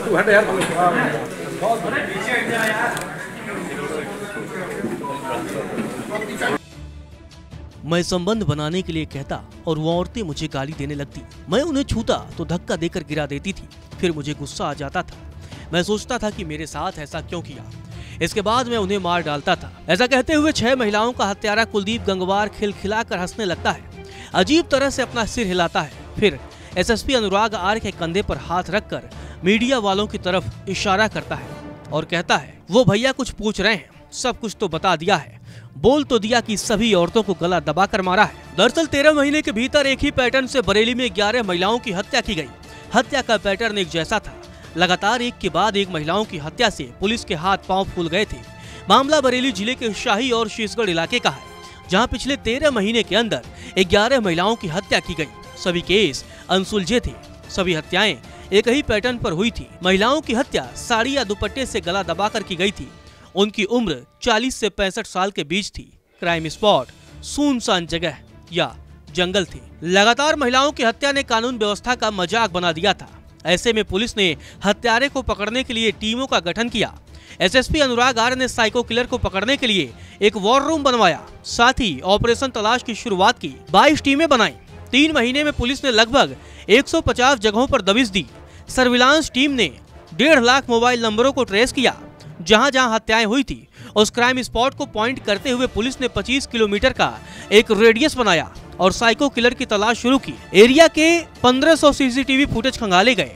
तू हट यार। मैं संबंध बनाने के लिए कहता और वो औरतें मुझे गाली देने लगती। मैं उन्हें छूता तो धक्का देकर गिरा देती थी। फिर मुझे गुस्सा आ जाता था। मैं सोचता था कि मेरे साथ ऐसा क्यों किया। इसके बाद मैं उन्हें मार डालता था। ऐसा कहते हुए 6 महिलाओं का हत्यारा कुलदीप गंगवार खिलखिलाकर हंसने लगता है, अजीब तरह से अपना सिर हिलाता है। फिर एसएसपी अनुराग आर के कंधे पर हाथ रखकर मीडिया वालों की तरफ इशारा करता है और कहता है, वो भैया कुछ पूछ रहे हैं, सब कुछ तो बता दिया है, बोल तो दिया कि सभी औरतों को गला दबाकर मारा है। दरअसल 13 महीने के भीतर एक ही पैटर्न से बरेली में 11 महिलाओं की हत्या की गई। हत्या का पैटर्न एक जैसा था। लगातार एक के बाद एक महिलाओं की हत्या से पुलिस के हाथ पांव फूल गए थे। मामला बरेली जिले के शाही और शीशगढ़ इलाके का है, जहां पिछले 13 महीने के अंदर 11 महिलाओं की हत्या की गई। सभी केस अनसुलझे थे। सभी हत्याएं एक ही पैटर्न पर हुई थी। महिलाओं की हत्या साड़ी या दुपट्टे से गला दबाकर की गई थी। उनकी उम्र 40 से 65 साल के बीच थी। क्राइम स्पॉट सुनसान जगह या जंगल थे। लगातार महिलाओं की हत्या ने कानून व्यवस्था का मजाक बना दिया था। ऐसे में पुलिस ने हत्यारे को पकड़ने के लिए टीमों का गठन किया। एसएसपी अनुराग आर ने साइको किलर को पकड़ने के लिए एक वॉर रूम बनवाया। साथ ही ऑपरेशन तलाश की शुरुआत की। 22 टीमें बनाई। 3 महीने में पुलिस ने लगभग 150 जगहों पर दबिश दी। सर्विलांस टीम ने 1.5 लाख मोबाइल नंबरों को ट्रेस किया। जहां जहां हत्याएं हुई थी उस क्राइम स्पॉट को पॉइंट करते हुए पुलिस ने 25 किलोमीटर का एक रेडियस बनाया और साइको किलर की तलाश शुरू की। एरिया के 1500 सीसीटीवी फुटेज खंगाले गए।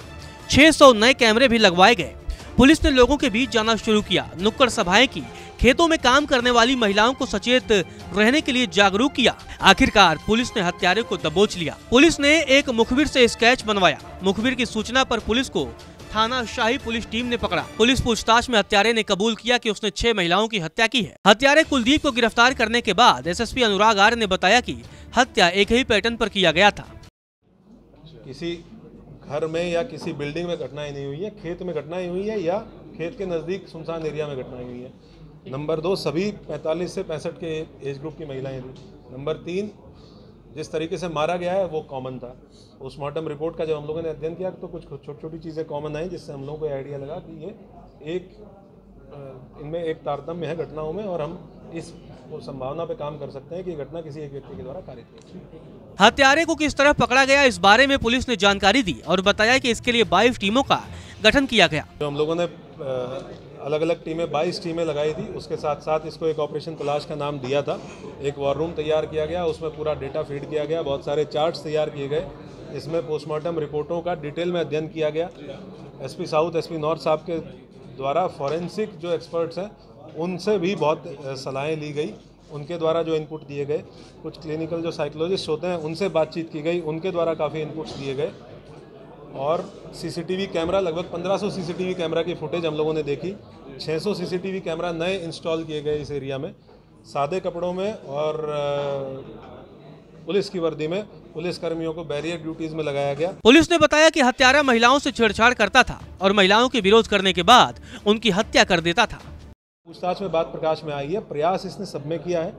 600 नए कैमरे भी लगवाए गए। पुलिस ने लोगों के बीच जाना शुरू किया, नुक्कड़ सभाएं की, खेतों में काम करने वाली महिलाओं को सचेत रहने के लिए जागरूक किया। आखिरकार पुलिस ने हत्यारे को दबोच लिया। पुलिस ने एक मुखबिर से स्केच बनवाया। मुखबिर की सूचना पर पुलिस को थाना शाही पुलिस टीम ने पकड़ा। पुलिस पूछताछ में हत्यारे ने कबूल किया कि उसने 6 महिलाओं की हत्या की है। हत्यारे कुलदीप को गिरफ्तार करने के बाद एसएसपी अनुराग आर्य ने बताया कि हत्या एक ही पैटर्न पर किया गया था। किसी घर में या किसी बिल्डिंग में घटनाएं नहीं हुई है, खेत में घटनाएं हुई है या खेत के नज़दीक सुनसान एरिया में घटनाएं हुई है। नंबर 2, सभी 45 से 65 के एज ग्रुप की महिलाएं थी। नंबर 3, जिस तरीके से मारा गया है वो कॉमन था। पोस्टमार्टम रिपोर्ट का जब हम लोगों ने अध्ययन किया तो कुछ छोटी छोटी चीज़ें कॉमन आई, जिससे हम लोगों को आइडिया लगा कि ये इनमें एक तारतम्य है घटनाओं में, और हम इस संभावना पे काम कर सकते हैं कि घटना किसी एक व्यक्ति के द्वारा कारित हुई। हत्यारे को किस तरह पकड़ा गया, इस बारे में पुलिस ने जानकारी दी और बताया कि इसके लिए 22 टीमों का गठन किया गया। तो हम लोगों ने अलग अलग टीमें 22 टीमें लगाई थी। उसके साथ साथ इसको एक ऑपरेशन तलाश का नाम दिया था। एक वॉर रूम तैयार किया गया, उसमें पूरा डेटा फीड किया गया, बहुत सारे चार्ट्स तैयार किए गए। इसमें पोस्टमार्टम रिपोर्टों का डिटेल में अध्ययन किया गया। एसपी साउथ, एसपी नॉर्थ साहब के द्वारा फॉरेंसिक जो एक्सपर्ट्स हैं उनसे भी बहुत सलाहें ली गई। उनके द्वारा जो इनपुट दिए गए, कुछ क्लिनिकल जो साइकोलॉजिस्ट होते हैं उनसे बातचीत की गई, उनके द्वारा काफ़ी इनपुट्स दिए गए। और सीसीटीवी कैमरा, लगभग 1500 सीसीटीवी कैमरा की फुटेज हम लोगों ने देखी। 600 सीसीटीवी कैमरा नए इंस्टॉल किए गए इस एरिया में, सादे कपड़ों में और पुलिस की वर्दी में पुलिस कर्मियों को बैरियर ड्यूटीज में लगाया गया। पुलिस ने बताया कि हत्यारा महिलाओं से छेड़छाड़ करता था और महिलाओं के विरोध करने के बाद उनकी हत्या कर देता था। पूछताछ में बात प्रकाश में आई है, प्रयास इसने सब में किया है।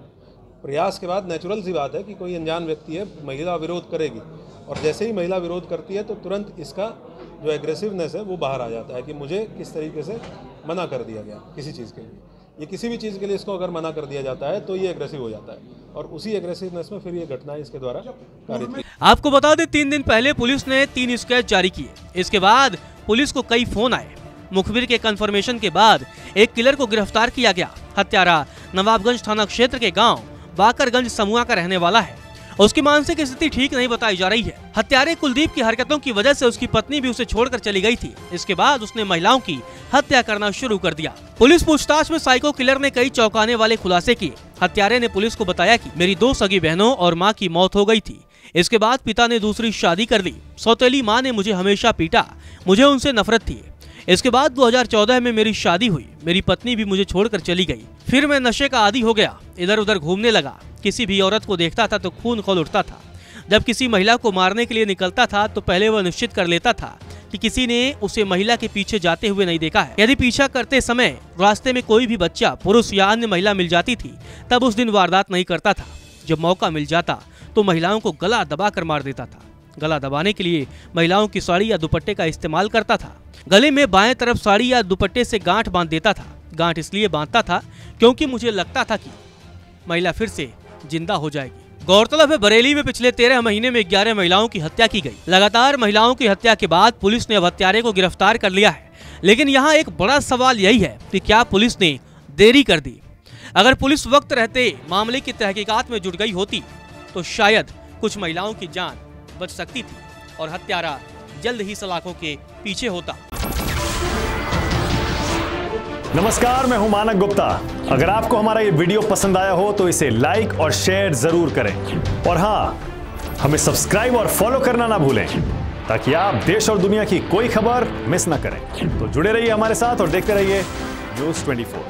प्रयास के बाद नेचुरल सी बात है कि कोई अनजान व्यक्ति है, महिला विरोध करेगी, और जैसे ही महिला विरोध करती है तो तुरंत इसका जो एग्रेसिवनेस है वो बाहर आ जाता है कि मुझे किस तरीके से मना कर दिया गया किसी चीज़ के लिए। ये किसी भी चीज़ के लिए इसको अगर मना कर दिया जाता है तो ये एग्रेसिव हो जाता है, और उसी एग्रेसिवनेस में फिर ये घटना इसके द्वारा कारित की। आपको बता दें, 3 दिन पहले पुलिस ने 3 स्केच जारी किए। इसके बाद पुलिस को कई फोन आए। मुखबिर के कंफर्मेशन के बाद एक किलर को गिरफ्तार किया गया। हत्यारा नवाबगंज थाना क्षेत्र के गांव बाकरगंज समूहा का रहने वाला है। उसकी मानसिक स्थिति ठीक नहीं बताई जा रही है। हत्यारे कुलदीप की हरकतों की वजह से उसकी पत्नी भी उसे छोड़कर चली गई थी। इसके बाद उसने महिलाओं की हत्या करना शुरू कर दिया। पुलिस पूछताछ में साइको किलर ने कई चौंकाने वाले खुलासे किए। हत्यारे ने पुलिस को बताया कि मेरी 2 सगी बहनों और माँ की मौत हो गई थी। इसके बाद पिता ने दूसरी शादी कर ली। सौतेली माँ ने मुझे हमेशा पीटा, मुझे उनसे नफरत थी। इसके बाद 2014 में मेरी शादी हुई। मेरी पत्नी भी मुझे छोड़कर चली गई। फिर मैं नशे का आदी हो गया, इधर उधर घूमने लगा। किसी भी औरत को देखता था तो खून खौल उठता था। जब किसी महिला को मारने के लिए निकलता था तो पहले वह निश्चित कर लेता था कि किसी ने उसे महिला के पीछे जाते हुए नहीं देखा है। यदि पीछा करते समय रास्ते में कोई भी बच्चा, पुरुष या अन्य महिला मिल जाती थी तब उस दिन वारदात नहीं करता था। जब मौका मिल जाता तो महिलाओं को गला दबाकर मार देता था। गला दबाने के लिए महिलाओं की साड़ी या दुपट्टे का इस्तेमाल करता था। गले में बाएं तरफ साड़ी या दुपट्टे से गांठ बांध देता था। गांठ इसलिए बांधता था क्योंकि मुझे लगता था कि महिला फिर से जिंदा हो जाएगी। गौरतलब है, बरेली में पिछले 13 महीने में 11 महिलाओं की हत्या की गई। लगातार महिलाओं की हत्या के बाद पुलिस ने अब हत्यारे को गिरफ्तार कर लिया है। लेकिन यहाँ एक बड़ा सवाल यही है कि क्या पुलिस ने देरी कर दी? अगर पुलिस वक्त रहते मामले की तहकीकात में जुट गई होती तो शायद कुछ महिलाओं की जान बच सकती थी और हत्यारा जल्द ही सलाखों के पीछे होता। नमस्कार, मैं हूं मानक गुप्ता। अगर आपको हमारा ये वीडियो पसंद आया हो तो इसे लाइक और शेयर जरूर करें और हाँ, हमें सब्सक्राइब और फॉलो करना ना भूलें ताकि आप देश और दुनिया की कोई खबर मिस ना करें। तो जुड़े रहिए हमारे साथ और देखते रहिए न्यूज़ 24।